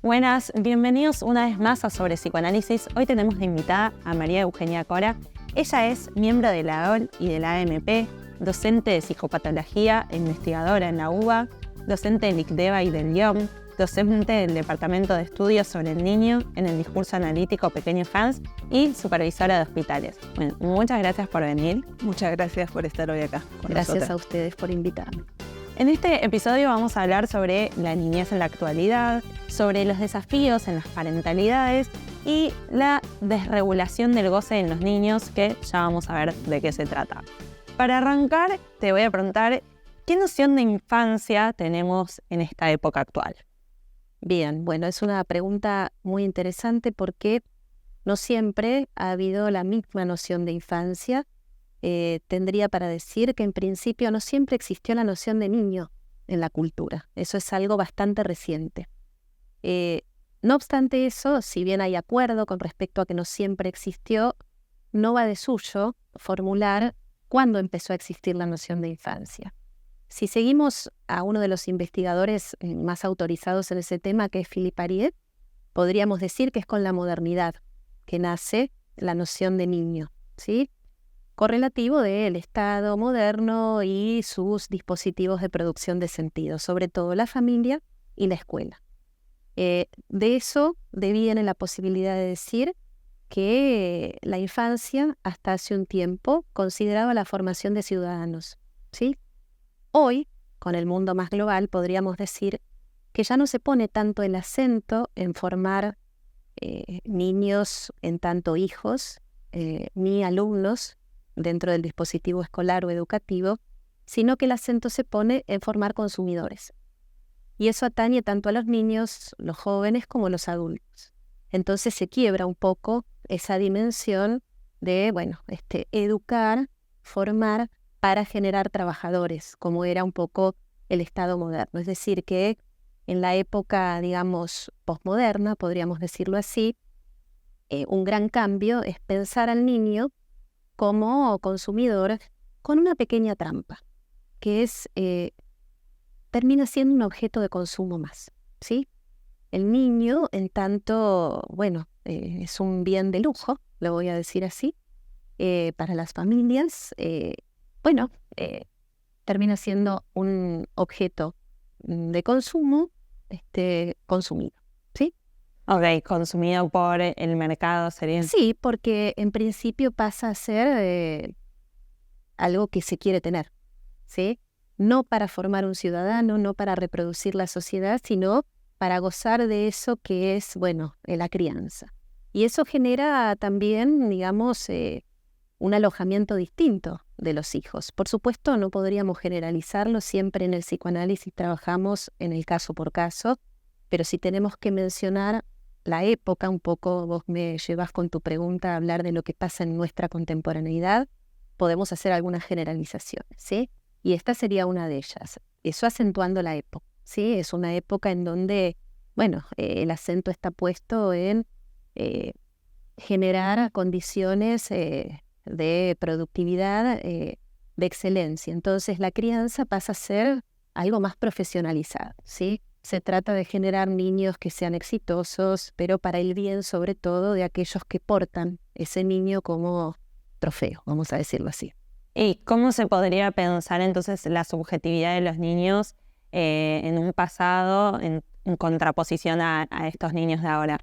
Buenas, bienvenidos una vez más a Sobre Psicoanálisis. Hoy tenemos de invitada a María Eugenia Cora. Ella es miembro de la AOL y de la AMP, docente de psicopatología e investigadora en la UBA, docente del ICDEVA y del IOM, docente del Departamento de Estudios sobre el Niño en el Discurso Analítico Pequeño Hans y supervisora de hospitales. Bueno, muchas gracias por venir. Muchas gracias por estar hoy acá con Gracias nosotras. a ustedes por invitarme. En este episodio vamos a hablar sobre la niñez en la actualidad, sobre los desafíos en las parentalidades y la desregulación del goce en los niños, que ya vamos a ver de qué se trata. Para arrancar, te voy a preguntar, ¿qué noción de infancia tenemos en esta época actual? Bien, bueno, es una pregunta muy interesante porque no siempre ha habido la misma noción de infancia. Tendría para decir que en principio no siempre existió la noción de niño en la cultura. Eso es algo bastante reciente. No obstante eso, si bien hay acuerdo con respecto a que no siempre existió, no va de suyo formular cuándo empezó a existir la noción de infancia. Si seguimos a uno de los investigadores más autorizados en ese tema, que es Philippe Ariès, podríamos decir que es con la modernidad que nace la noción de niño, ¿sí? Correlativo del Estado moderno y sus dispositivos de producción de sentido, sobre todo la familia y la escuela. De eso deviene la posibilidad de decir que la infancia, hasta hace un tiempo, consideraba la formación de ciudadanos, ¿sí? Hoy, con el mundo más global, podríamos decir que ya no se pone tanto el acento en formar niños en tanto hijos, ni alumnos dentro del dispositivo escolar o educativo, sino que el acento se pone en formar consumidores. Y eso atañe tanto a los niños, los jóvenes, como los adultos. Entonces se quiebra un poco esa dimensión de, educar, formar para generar trabajadores, como era un poco el Estado moderno. Es decir, que en la época, digamos, posmoderna, podríamos decirlo así, un gran cambio es pensar al niño como consumidor con una pequeña trampa, que es, termina siendo un objeto de consumo más, ¿sí? El niño, en tanto, es un bien de lujo, lo voy a decir así, para las familias, termina siendo un objeto de consumo consumido, ¿sí? Ok, consumido por el mercado sería... Sí, porque en principio pasa a ser algo que se quiere tener, ¿sí? No para formar un ciudadano, no para reproducir la sociedad, sino para gozar de eso que es, la crianza. Y eso genera también, digamos, un alojamiento distinto de los hijos. Por supuesto, no podríamos generalizarlo, siempre en el psicoanálisis trabajamos en el caso por caso, pero si tenemos que mencionar la época, un poco vos me llevas con tu pregunta a hablar de lo que pasa en nuestra contemporaneidad, podemos hacer algunas generalizaciones, ¿sí? Y esta sería una de ellas. Eso acentuando la época, ¿sí? Es una época en donde, el acento está puesto en generar condiciones de productividad, de excelencia. Entonces la crianza pasa a ser algo más profesionalizado, ¿sí? Se trata de generar niños que sean exitosos, pero para el bien sobre todo de aquellos que portan ese niño como trofeo, vamos a decirlo así. ¿Y cómo se podría pensar entonces la subjetividad de los niños en un pasado en contraposición a estos niños de ahora?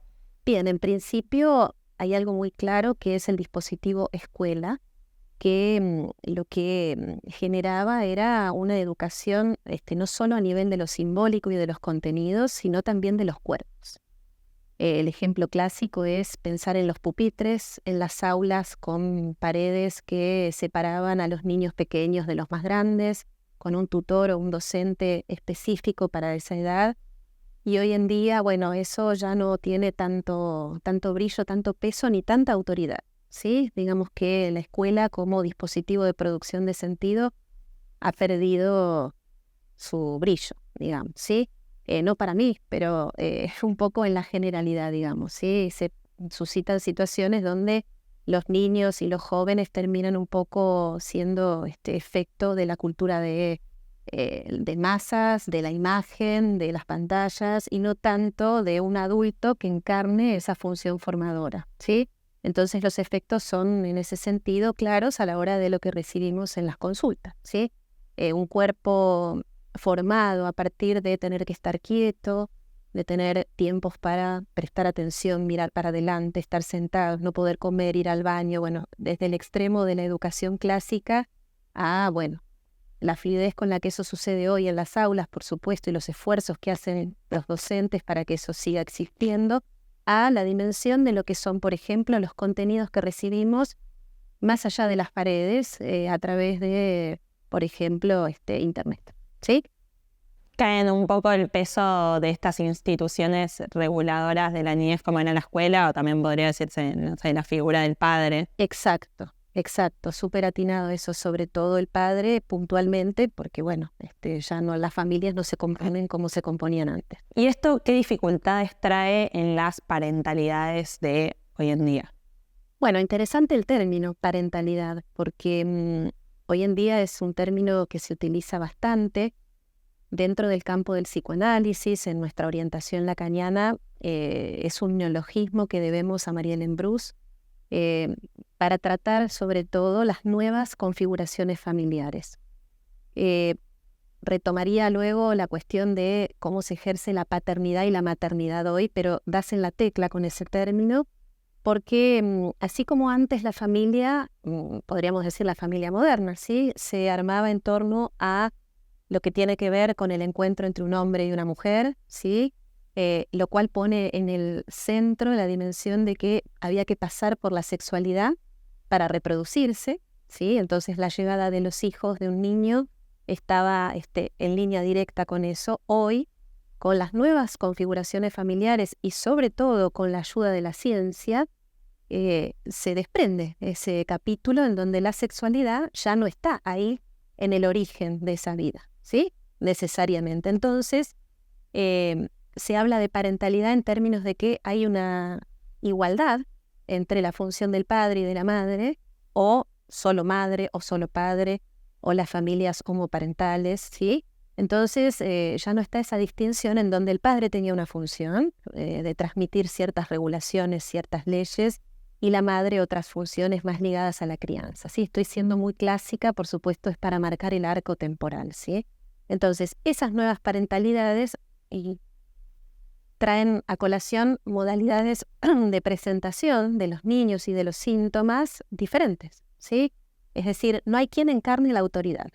Bien, en principio hay algo muy claro que es el dispositivo escuela, que lo que generaba era una educación no solo a nivel de lo simbólico y de los contenidos, sino también de los cuerpos. El ejemplo clásico es pensar en los pupitres, en las aulas con paredes que separaban a los niños pequeños de los más grandes, con un tutor o un docente específico para esa edad. Y hoy en día, eso ya no tiene tanto brillo, tanto peso ni tanta autoridad, ¿sí? Digamos que la escuela como dispositivo de producción de sentido ha perdido su brillo, digamos, ¿sí? No para mí, pero un poco en la generalidad, digamos, ¿sí? Se suscitan situaciones donde los niños y los jóvenes terminan un poco siendo efecto de la cultura de de masas, de la imagen, de las pantallas, y no tanto de un adulto que encarne esa función formadora, ¿sí? Entonces los efectos son en ese sentido claros a la hora de lo que recibimos en las consultas, ¿sí? Un cuerpo formado a partir de tener que estar quieto, de tener tiempos para prestar atención, mirar para adelante, estar sentados, no poder comer, ir al baño, bueno, desde el extremo de la educación clásica a, bueno, la fluidez con la que eso sucede hoy en las aulas, por supuesto, y los esfuerzos que hacen los docentes para que eso siga existiendo, a la dimensión de lo que son, por ejemplo, los contenidos que recibimos más allá de las paredes a través de, por ejemplo, Internet, ¿sí? ¿Caen un poco el peso de estas instituciones reguladoras de la niñez como en la escuela, o también podría decirse, no sé, la figura del padre? Exacto, súper atinado eso, sobre todo el padre puntualmente, porque bueno, ya no, las familias no se componen como se componían antes. ¿Y esto qué dificultades trae en las parentalidades de hoy en día? Bueno, interesante el término parentalidad, porque hoy en día es un término que se utiliza bastante dentro del campo del psicoanálisis. En nuestra orientación lacaniana es un neologismo que debemos a Marie-Hélène Bruce, para tratar sobre todo las nuevas configuraciones familiares. Retomaría luego la cuestión de cómo se ejerce la paternidad y la maternidad hoy, pero das en la tecla con ese término, porque así como antes la familia, podríamos decir la familia moderna, ¿sí?, se armaba en torno a lo que tiene que ver con el encuentro entre un hombre y una mujer, ¿sí?, lo cual pone en el centro la dimensión de que había que pasar por la sexualidad para reproducirse, ¿sí? Entonces la llegada de los hijos de un niño estaba en línea directa con eso. Hoy, con las nuevas configuraciones familiares y sobre todo con la ayuda de la ciencia, se desprende ese capítulo en donde la sexualidad ya no está ahí en el origen de esa vida, ¿sí?, necesariamente. Entonces, se habla de parentalidad en términos de que hay una igualdad entre la función del padre y de la madre, o solo madre o solo padre, o las familias homoparentales, ¿sí? Entonces ya no está esa distinción en donde el padre tenía una función de transmitir ciertas regulaciones, ciertas leyes, y la madre otras funciones más ligadas a la crianza, ¿sí? Estoy siendo muy clásica, por supuesto, es para marcar el arco temporal, ¿sí? Entonces, esas nuevas parentalidades traen a colación modalidades de presentación de los niños y de los síntomas diferentes, ¿sí? Es decir, no hay quien encarne la autoridad.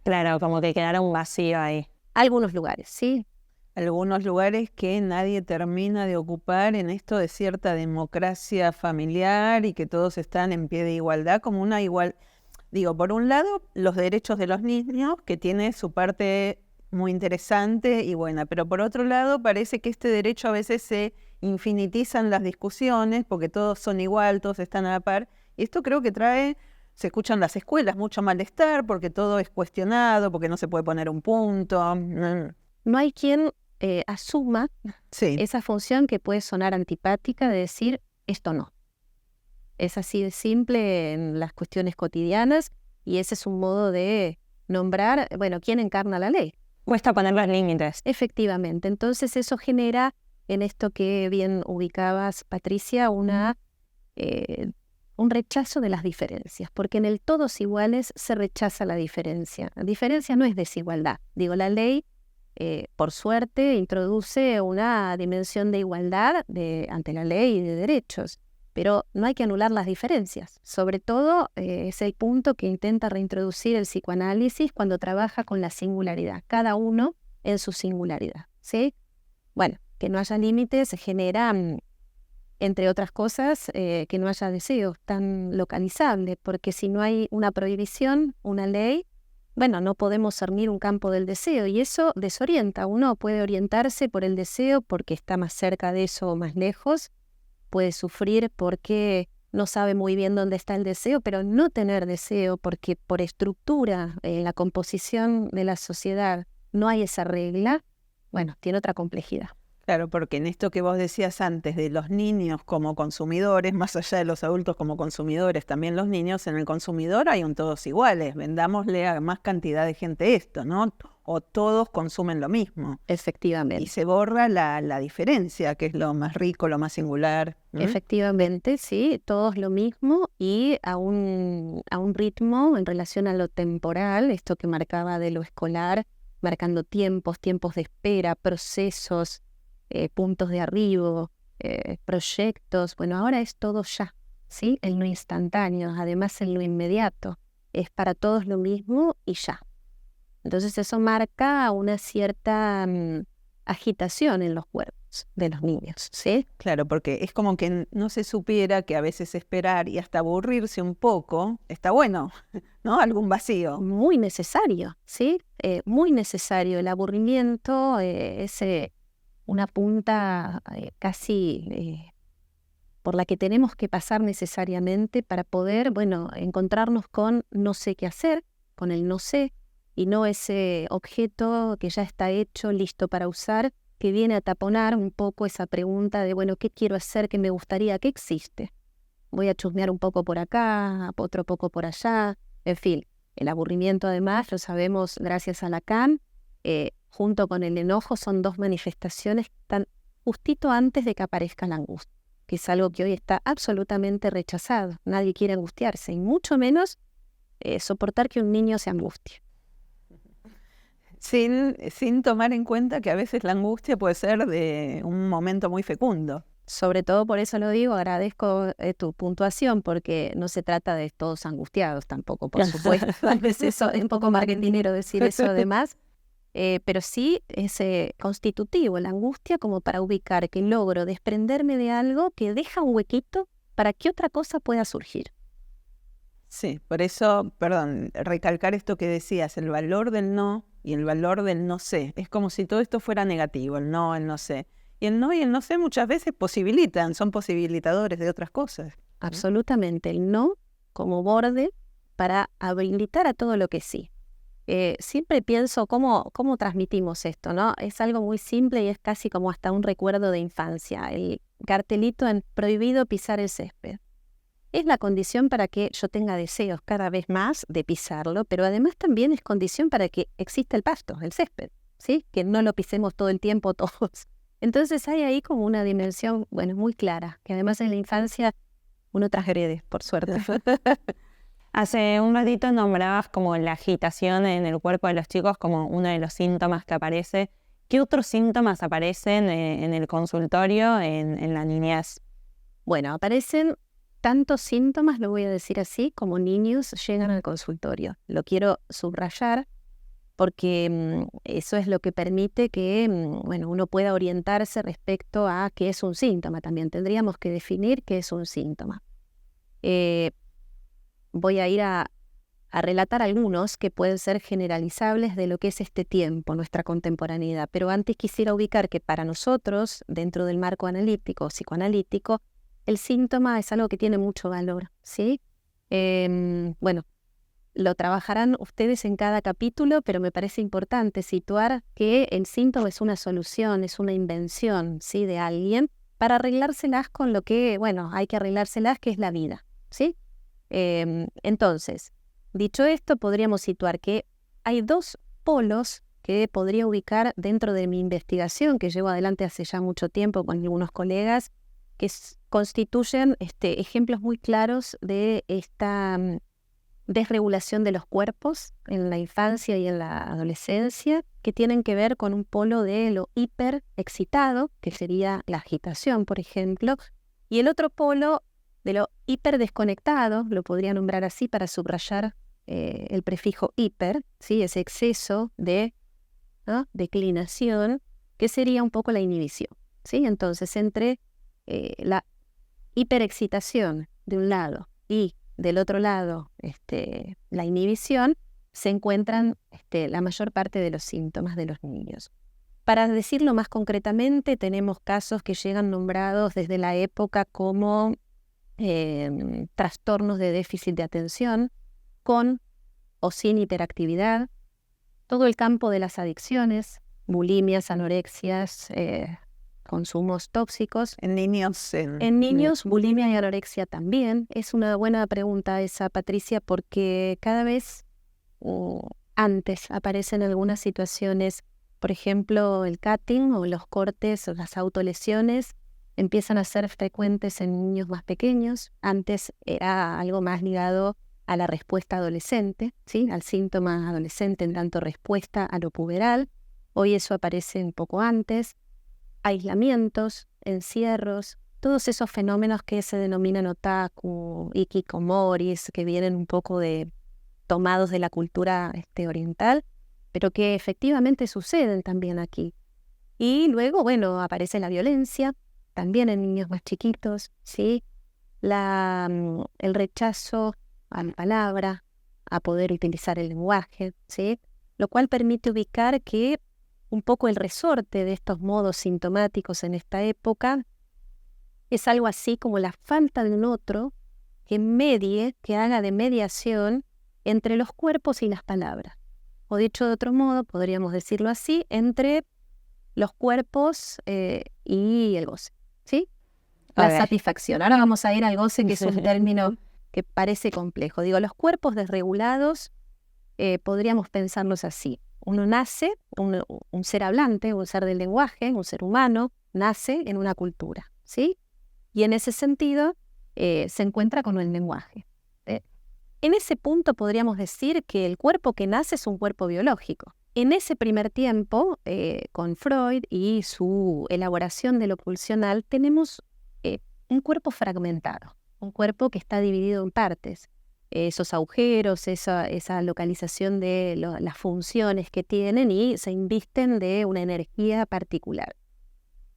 Claro, como que quedara un vacío ahí. Algunos lugares, ¿sí? Algunos lugares que nadie termina de ocupar en esto de cierta democracia familiar y que todos están en pie de igualdad, como una igual. Digo, por un lado, los derechos de los niños, que tiene su parte muy interesante y buena, pero por otro lado parece que este derecho a veces se infinitizan las discusiones porque todos son igual, todos están a la par, y esto creo que trae, se escuchan en las escuelas, mucho malestar porque todo es cuestionado, porque no se puede poner un punto. No hay quien asuma Sí. esa función que puede sonar antipática de decir esto no. Es así de simple en las cuestiones cotidianas, y ese es un modo de nombrar, bueno, ¿quién encarna la ley? Cuesta poner los límites. Efectivamente. Entonces eso genera, en esto que bien ubicabas, Patricia, un rechazo de las diferencias, porque en el todos iguales se rechaza la diferencia. La diferencia no es desigualdad. Digo, la ley, por suerte, introduce una dimensión de igualdad ante la ley y de derechos, pero no hay que anular las diferencias. Sobre todo es el punto que intenta reintroducir el psicoanálisis cuando trabaja con la singularidad, cada uno en su singularidad, ¿sí? Bueno, que no haya límites genera, entre otras cosas, que no haya deseos tan localizables, porque si no hay una prohibición, una ley, bueno, no podemos cernir un campo del deseo, y eso desorienta. Uno puede orientarse por el deseo porque está más cerca de eso o más lejos, puede sufrir porque no sabe muy bien dónde está el deseo, pero no tener deseo porque por estructura en la composición de la sociedad no hay esa regla, bueno, tiene otra complejidad. Claro, porque en esto que vos decías antes de los niños como consumidores, más allá de los adultos como consumidores, también los niños, en el consumidor hay un todos iguales, vendámosle a más cantidad de gente esto, ¿no? O todos consumen lo mismo. Efectivamente. Y se borra la diferencia, que es lo más rico, lo más singular. Efectivamente, sí, todos lo mismo y a un ritmo en relación a lo temporal, esto que marcaba de lo escolar, marcando tiempos de espera, procesos, puntos de arribo, proyectos. Bueno, ahora es todo ya, ¿sí? En lo instantáneo, además en lo inmediato. Es para todos lo mismo y ya. Entonces eso marca una cierta agitación en los cuerpos de los niños, ¿sí? Claro, porque es como que no se supiera que a veces esperar y hasta aburrirse un poco está bueno, ¿no? Algún vacío. Muy necesario, ¿sí? Muy necesario. El aburrimiento es una punta casi por la que tenemos que pasar necesariamente para poder, bueno, encontrarnos con no sé qué hacer, con el no sé, y no ese objeto que ya está hecho, listo para usar, que viene a taponar un poco esa pregunta de, bueno, ¿qué quiero hacer? ¿Qué me gustaría? ¿Qué existe? Voy a chusmear un poco por acá, otro poco por allá, en fin. El aburrimiento, además, lo sabemos gracias a Lacan, junto con el enojo, son dos manifestaciones que están justito antes de que aparezca la angustia, que es algo que hoy está absolutamente rechazado. Nadie quiere angustiarse, y mucho menos soportar que un niño se angustie. Sin tomar en cuenta que a veces la angustia puede ser de un momento muy fecundo. Sobre todo por eso lo digo, agradezco tu puntuación, porque no se trata de todos angustiados tampoco, por supuesto. A veces eso es un poco marketinero decir eso además, pero sí es constitutivo la angustia como para ubicar que logro desprenderme de algo que deja un huequito para que otra cosa pueda surgir. Sí, por eso, perdón, recalcar esto que decías, el valor del no y el valor del no sé. Es como si todo esto fuera negativo, el no sé. Y el no sé muchas veces son posibilitadores de otras cosas. Absolutamente, el no como borde para habilitar a todo lo que sí. Siempre pienso cómo transmitimos esto, ¿no? Es algo muy simple y es casi como hasta un recuerdo de infancia. El cartelito en prohibido pisar el césped. Es la condición para que yo tenga deseos cada vez más de pisarlo, pero además también es condición para que exista el pasto, el césped, ¿sí? Que no lo pisemos todo el tiempo todos. Entonces hay ahí como una dimensión, bueno, muy clara, que además en la infancia uno transgrede, por suerte. Hace un ratito nombrabas como la agitación en el cuerpo de los chicos como uno de los síntomas que aparece. ¿Qué otros síntomas aparecen en el consultorio en la niñez? Bueno, aparecen tantos síntomas, lo voy a decir así, como niños llegan al consultorio. Lo quiero subrayar porque eso es lo que permite que bueno, uno pueda orientarse respecto a qué es un síntoma. También tendríamos que definir qué es un síntoma. Voy a ir a relatar algunos que pueden ser generalizables de lo que es este tiempo, nuestra contemporaneidad. Pero antes quisiera ubicar que para nosotros, dentro del marco analítico o psicoanalítico, el síntoma es algo que tiene mucho valor, ¿sí? Bueno, lo trabajarán ustedes en cada capítulo, pero me parece importante situar que el síntoma es una solución, es una invención, ¿sí? De alguien para arreglárselas con lo que, bueno, hay que arreglárselas, que es la vida, ¿sí? Entonces, dicho esto, podríamos situar que hay dos polos que podría ubicar dentro de mi investigación, que llevo adelante hace ya mucho tiempo con algunos colegas, que constituyen ejemplos muy claros de esta desregulación de los cuerpos en la infancia y en la adolescencia, que tienen que ver con un polo de lo hiperexcitado, que sería la agitación, por ejemplo, y el otro polo de lo hiperdesconectado, lo podría nombrar así para subrayar el prefijo hiper, ¿sí? Ese exceso de declinación, que sería un poco la inhibición, ¿sí? Entonces, entre la hiperexcitación de un lado y del otro lado la inhibición, se encuentran la mayor parte de los síntomas de los niños. Para decirlo más concretamente, tenemos casos que llegan nombrados desde la época como trastornos de déficit de atención, con o sin hiperactividad, todo el campo de las adicciones, bulimias, anorexias, consumos tóxicos. En niños. En niños, bulimia y anorexia también. Es una buena pregunta esa, Patricia, porque cada vez antes aparecen algunas situaciones, por ejemplo, el cutting o los cortes o las autolesiones empiezan a ser frecuentes en niños más pequeños. Antes era algo más ligado a la respuesta adolescente, ¿sí? Al síntoma adolescente, en tanto respuesta a lo puberal. Hoy eso aparece un poco antes. Aislamientos, encierros, todos esos fenómenos que se denominan otaku, ikikomoris, que vienen un poco tomados de la cultura oriental, pero que efectivamente suceden también aquí. Y luego, bueno, aparece la violencia, también en niños más chiquitos, ¿sí? El rechazo a la palabra, a poder utilizar el lenguaje, ¿sí? Lo cual permite ubicar que un poco el resorte de estos modos sintomáticos en esta época es algo así como la falta de un otro que medie, que haga de mediación entre los cuerpos y las palabras. O dicho de otro modo, podríamos decirlo así, entre los cuerpos y el goce, ¿sí? La satisfacción. Ahora vamos a ir al goce, que es un término que parece complejo. Digo, los cuerpos desregulados podríamos pensarlos así. Uno nace, un ser hablante, un ser del lenguaje, un ser humano, nace en una cultura, ¿sí? Y en ese sentido se encuentra con el lenguaje. En ese punto podríamos decir que el cuerpo que nace es un cuerpo biológico. En ese primer tiempo, con Freud y su elaboración de lo pulsional, tenemos un cuerpo fragmentado, un cuerpo que está dividido en partes. Esos agujeros, esa localización de las funciones que tienen y se invisten de una energía particular.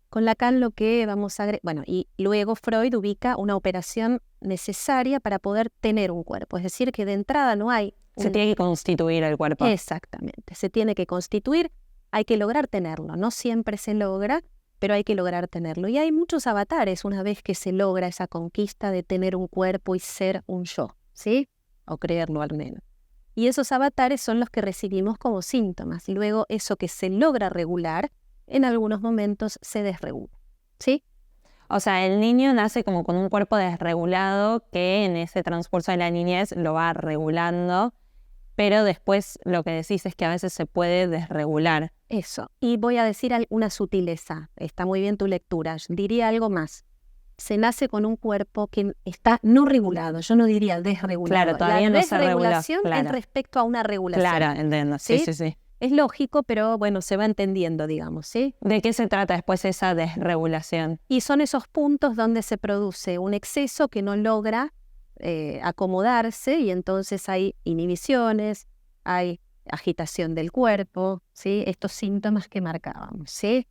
Con Lacan lo que vamos a... Bueno, y luego Freud ubica una operación necesaria para poder tener un cuerpo. Es decir, que de entrada no hay... Se tiene que constituir el cuerpo. Exactamente, se tiene que constituir, hay que lograr tenerlo. No siempre se logra, pero hay que lograr tenerlo. Y hay muchos avatares una vez que se logra esa conquista de tener un cuerpo y ser un yo, ¿sí? O creerlo al menos. Y esos avatares son los que recibimos como síntomas. Luego eso que se logra regular, en algunos momentos se desregula, ¿sí? O sea, el niño nace como con un cuerpo desregulado que en ese transcurso de la niñez lo va regulando, pero después lo que decís es que a veces se puede desregular. Eso. Y voy a decir una sutileza. Está muy bien tu lectura. Yo diría algo más. Se nace con un cuerpo que está no regulado. Yo no diría desregulado. Claro, todavía no se regula. La desregulación es respecto a una regulación. Claro, entiendo. Sí. Es lógico, pero bueno, se va entendiendo, digamos, ¿sí? ¿De qué se trata después esa desregulación? Y son esos puntos donde se produce un exceso que no logra acomodarse y entonces hay inhibiciones, hay agitación del cuerpo, ¿sí? Estos síntomas que marcábamos, ¿sí?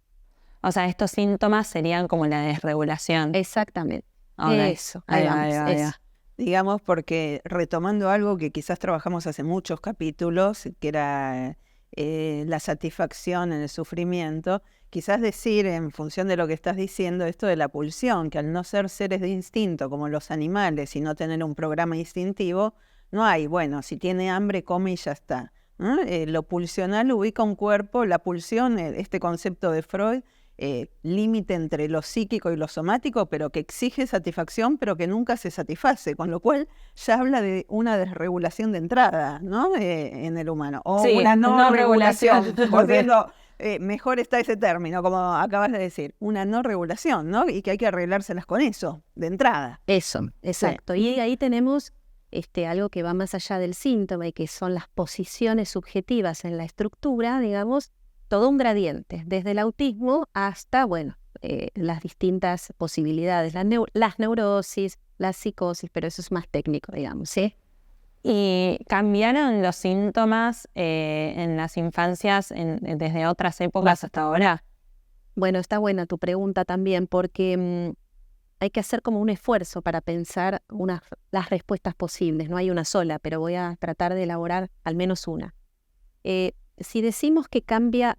O sea, estos síntomas serían como la desregulación. Exactamente. Okay. Eso, ahí vamos. Eso. Digamos, porque retomando algo que quizás trabajamos hace muchos capítulos, que era la satisfacción en el sufrimiento, quizás decir en función de lo que estás diciendo esto de la pulsión, que al no ser seres de instinto como los animales y no tener un programa instintivo, no hay, bueno, si tiene hambre come y ya está. Lo pulsional ubica un cuerpo, la pulsión, este concepto de Freud, límite entre lo psíquico y lo somático, pero que exige satisfacción, pero que nunca se satisface, con lo cual ya habla de una desregulación de entrada, ¿no? En el humano, o sí, una no regulación, volviendo, mejor está ese término, como acabas de decir, una no regulación, ¿no? Y que hay que arreglárselas con eso, de entrada. Eso, exacto. Sí. Y ahí tenemos algo que va más allá del síntoma y que son las posiciones subjetivas en la estructura, digamos, todo un gradiente, desde el autismo hasta, bueno, las distintas posibilidades, las neurosis, la psicosis, pero eso es más técnico, digamos, ¿sí? ¿Y cambiaron los síntomas en las infancias desde otras épocas hasta ahora? Bueno, está buena tu pregunta también, porque hay que hacer como un esfuerzo para pensar las respuestas posibles. No hay una sola, pero voy a tratar de elaborar al menos una. Si decimos que cambia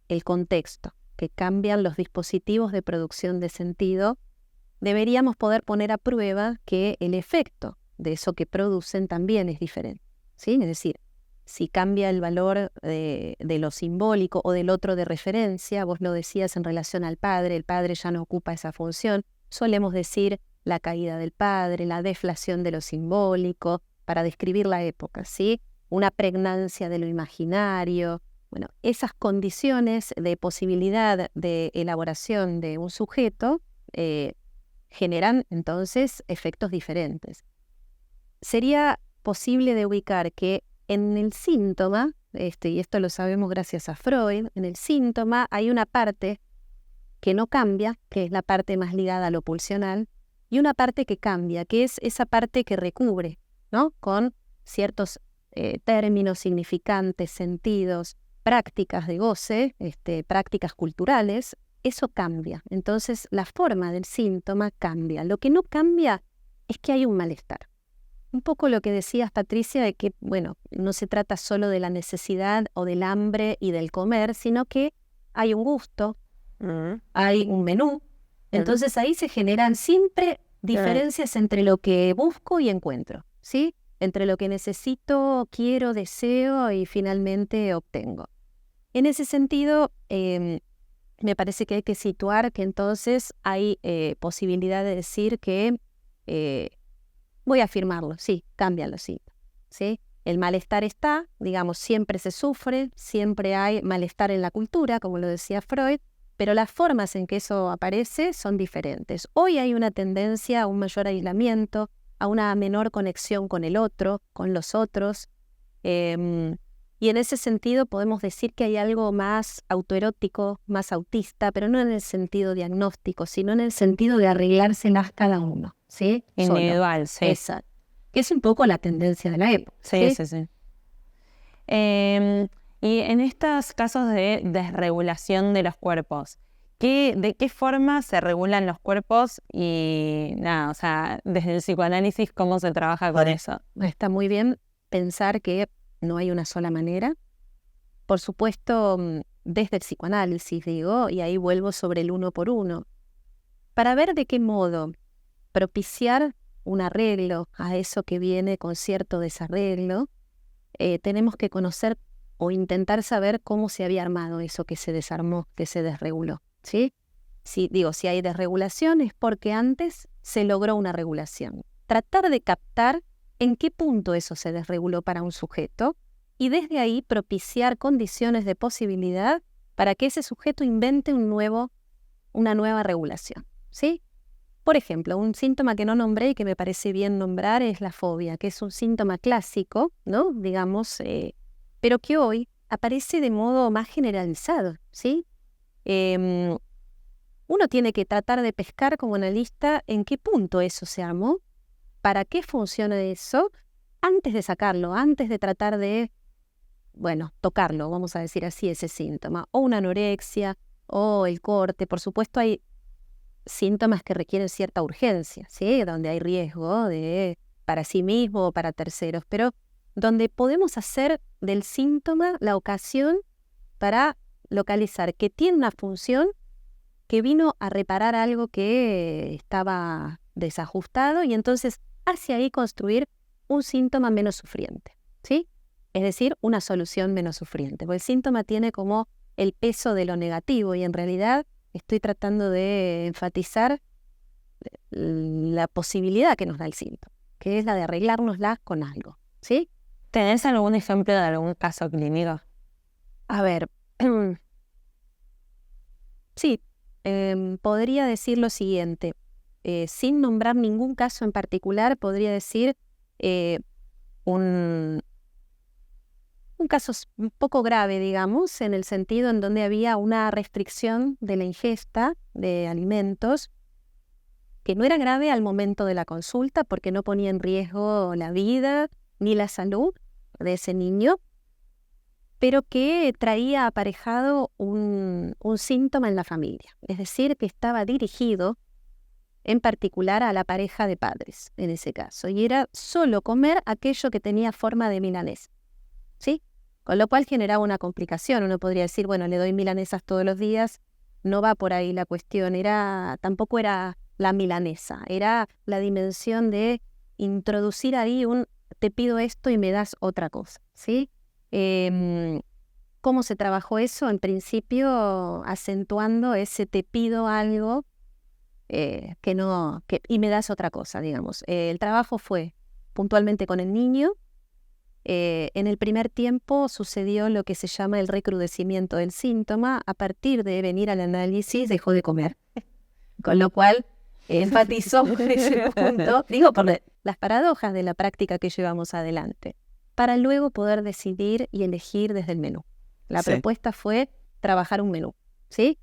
el contexto, que cambian los dispositivos de producción de sentido, deberíamos poder poner a prueba que el efecto de eso que producen también es diferente, ¿sí? Es decir, si cambia el valor de lo simbólico o del otro de referencia. Vos lo decías en relación al padre, el padre ya no ocupa esa función. Solemos decir la caída del padre, la deflación de lo simbólico, para describir la época, ¿sí? Una pregnancia de lo imaginario. Bueno, esas condiciones de posibilidad de elaboración de un sujeto generan entonces efectos diferentes. Sería posible de ubicar que en el síntoma, y esto lo sabemos gracias a Freud, en el síntoma hay una parte que no cambia, que es la parte más ligada a lo pulsional, y una parte que cambia, que es esa parte que recubre, ¿no? Con ciertos términos, significantes, sentidos, prácticas de goce, prácticas culturales. Eso cambia. Entonces, la forma del síntoma cambia. Lo que no cambia es que hay un malestar. Un poco lo que decías, Patricia, de que, bueno, no se trata solo de la necesidad o del hambre y del comer, sino que hay un gusto, hay un menú. Entonces ahí se generan siempre diferencias entre lo que busco y encuentro, ¿sí? Entre lo que necesito, quiero, deseo y finalmente obtengo. En ese sentido, me parece que hay que situar que entonces hay posibilidad de decir que voy a afirmarlo, sí, cámbialo, sí, ¿sí? El malestar está, digamos, siempre se sufre, siempre hay malestar en la cultura, como lo decía Freud, pero las formas en que eso aparece son diferentes. Hoy hay una tendencia a un mayor aislamiento, a una menor conexión con el otro, con los otros, y en ese sentido podemos decir que hay algo más autoerótico, más autista, pero no en el sentido diagnóstico, sino en el sentido de arreglárselas cada uno, ¿sí? Individual, sí. Exacto. Que es un poco la tendencia de la época. Sí, sí, sí. Y en estos casos de desregulación de los cuerpos, ¿de qué forma se regulan los cuerpos? Y nada, o sea, desde el psicoanálisis, ¿cómo se trabaja con eso? Está muy bien pensar que no hay una sola manera. Por supuesto, desde el psicoanálisis, digo, y ahí vuelvo sobre el uno por uno, para ver de qué modo propiciar un arreglo a eso que viene con cierto desarreglo, tenemos que conocer o intentar saber cómo se había armado eso que se desarmó, que se desreguló, ¿sí? Si hay desregulación es porque antes se logró una regulación. Tratar de captar en qué punto eso se desreguló para un sujeto y desde ahí propiciar condiciones de posibilidad para que ese sujeto invente una nueva regulación, ¿sí? Por ejemplo, un síntoma que no nombré y que me parece bien nombrar es la fobia, que es un síntoma clásico, ¿no? Digamos, pero que hoy aparece de modo más generalizado, ¿sí? Uno tiene que tratar de pescar como analista en qué punto eso se armó, para qué funciona eso, antes de sacarlo, antes de tratar de, tocarlo, vamos a decir así, ese síntoma, o una anorexia, o el corte. Por supuesto hay síntomas que requieren cierta urgencia, ¿sí? Donde hay riesgo para sí mismo o para terceros, pero donde podemos hacer del síntoma la ocasión para localizar que tiene una función que vino a reparar algo que estaba desajustado y entonces hacia ahí construir un síntoma menos sufriente, ¿sí? Es decir, una solución menos sufriente, porque el síntoma tiene como el peso de lo negativo y en realidad estoy tratando de enfatizar la posibilidad que nos da el síntoma, que es la de arreglárnosla con algo, ¿sí? ¿Tenés algún ejemplo de algún caso clínico? A ver, sí, podría decir lo siguiente, sin nombrar ningún caso en particular, podría decir un caso un poco grave, digamos, en el sentido en donde había una restricción de la ingesta de alimentos que no era grave al momento de la consulta porque no ponía en riesgo la vida ni la salud de ese niño, pero que traía aparejado un síntoma en la familia. Es decir, que estaba dirigido en particular a la pareja de padres, en ese caso, y era solo comer aquello que tenía forma de milanesa, ¿sí? Con lo cual generaba una complicación. Uno podría decir, bueno, le doy milanesas todos los días, no va por ahí la cuestión, tampoco era la milanesa, era la dimensión de introducir ahí te pido esto y me das otra cosa, ¿sí? ¿Cómo se trabajó eso? En principio, acentuando ese te pido algo y me das otra cosa, digamos. El trabajo fue puntualmente con el niño. En el primer tiempo sucedió lo que se llama el recrudecimiento del síntoma. A partir de venir al análisis dejó de comer, con lo cual enfatizó por ese punto, digo, por las paradojas de la práctica que llevamos adelante, para luego poder decidir y elegir desde el menú. La propuesta fue trabajar un menú, ¿sí?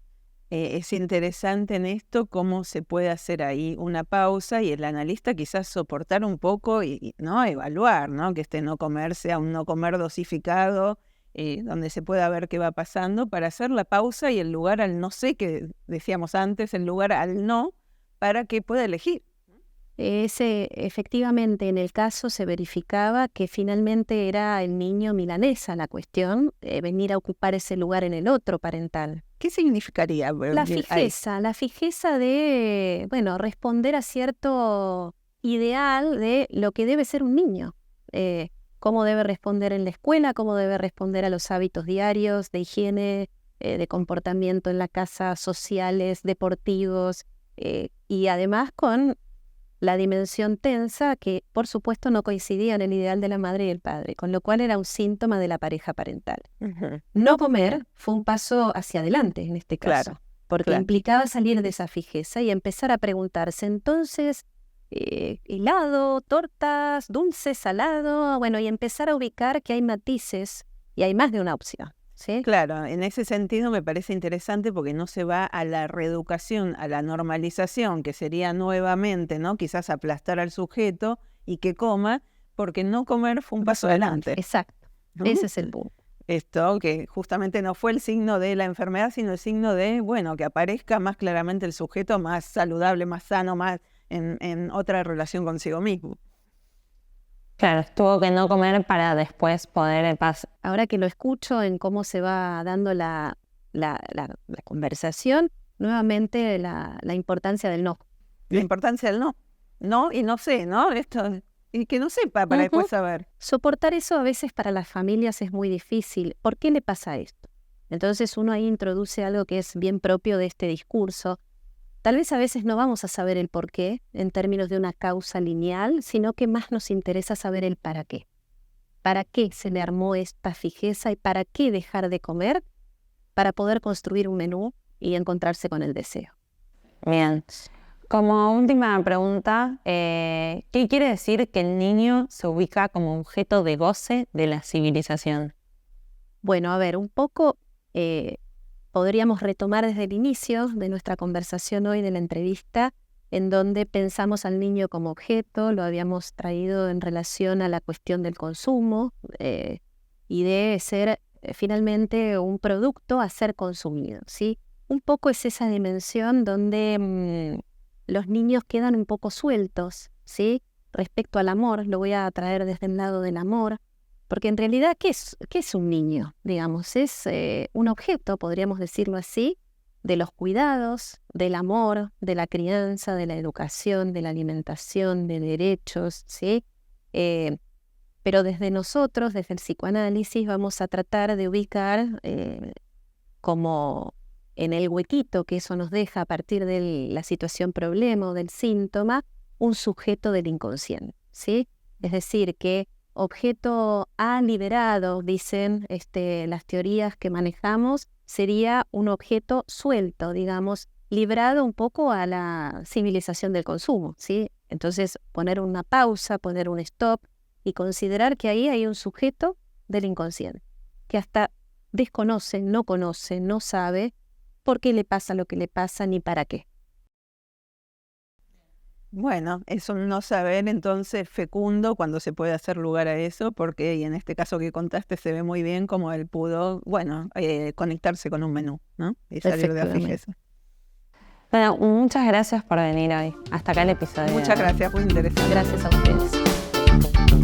Es interesante en esto cómo se puede hacer ahí una pausa y el analista quizás soportar un poco y ¿no? Evaluar, ¿no? Que este no comer sea un no comer dosificado, donde se pueda ver qué va pasando, para hacer la pausa y el lugar al no sé, que decíamos antes, el lugar al no, para que pueda elegir. Efectivamente, en el caso se verificaba que finalmente era el niño milanesa la cuestión, venir a ocupar ese lugar en el otro parental. ¿Qué significaría? La fijeza de, responder a cierto ideal de lo que debe ser un niño. Cómo debe responder en la escuela, cómo debe responder a los hábitos diarios de higiene, de comportamiento en la casa, sociales, deportivos, y además con la dimensión tensa que, por supuesto, no coincidía en el ideal de la madre y el padre, con lo cual era un síntoma de la pareja parental. No comer fue un paso hacia adelante en este caso, porque implicaba salir de esa fijeza y empezar a preguntarse, entonces, helado, tortas, dulce, salado, y empezar a ubicar que hay matices y hay más de una opción. ¿Sí? Claro, en ese sentido me parece interesante porque no se va a la reeducación, a la normalización, que sería nuevamente, ¿no? Quizás aplastar al sujeto y que coma, porque no comer fue un paso adelante. Exacto, ¿no? Ese es el punto. Esto que justamente no fue el signo de la enfermedad, sino el signo de, que aparezca más claramente el sujeto más saludable, más sano, más en otra relación consigo mismo. Claro, tuvo que no comer para después poder pasar. Ahora que lo escucho en cómo se va dando la conversación, nuevamente la importancia del no. La importancia del no. No y no sé, ¿no? Esto, y que no sepa para después saber. Soportar eso a veces para las familias es muy difícil. ¿Por qué le pasa esto? Entonces uno ahí introduce algo que es bien propio de este discurso. Tal vez a veces no vamos a saber el por qué en términos de una causa lineal, sino que más nos interesa saber el para qué. ¿Para qué se le armó esta fijeza y para qué dejar de comer? Para poder construir un menú y encontrarse con el deseo. Bien. Como última pregunta, ¿qué quiere decir que el niño se ubica como objeto de goce de la civilización? Bueno, a ver, un poco... podríamos retomar desde el inicio de nuestra conversación hoy, de la entrevista, en donde pensamos al niño como objeto, lo habíamos traído en relación a la cuestión del consumo y de ser finalmente un producto a ser consumido, ¿sí? Un poco es esa dimensión donde los niños quedan un poco sueltos, ¿sí? Respecto al amor, lo voy a traer desde el lado del amor. Porque en realidad, ¿qué es un niño? Digamos, es un objeto, podríamos decirlo así, de los cuidados, del amor, de la crianza, de la educación, de la alimentación, de derechos, ¿sí? Pero desde nosotros, desde el psicoanálisis, vamos a tratar de ubicar como en el huequito que eso nos deja a partir de la situación problema o del síntoma, un sujeto del inconsciente, ¿sí? Es decir, que objeto A liberado, dicen las teorías que manejamos, sería un objeto suelto, digamos, librado un poco a la civilización del consumo, ¿sí? Entonces, poner una pausa, poner un stop y considerar que ahí hay un sujeto del inconsciente, que hasta desconoce, no sabe por qué le pasa lo que le pasa ni para qué. Bueno, es un no saber entonces fecundo cuando se puede hacer lugar a eso, porque y en este caso que contaste se ve muy bien cómo él pudo, conectarse con un menú, ¿no? Y salir de la fijeza. Bueno, muchas gracias por venir hoy. Hasta acá el episodio. Muchas gracias, muy interesante. Gracias a ustedes.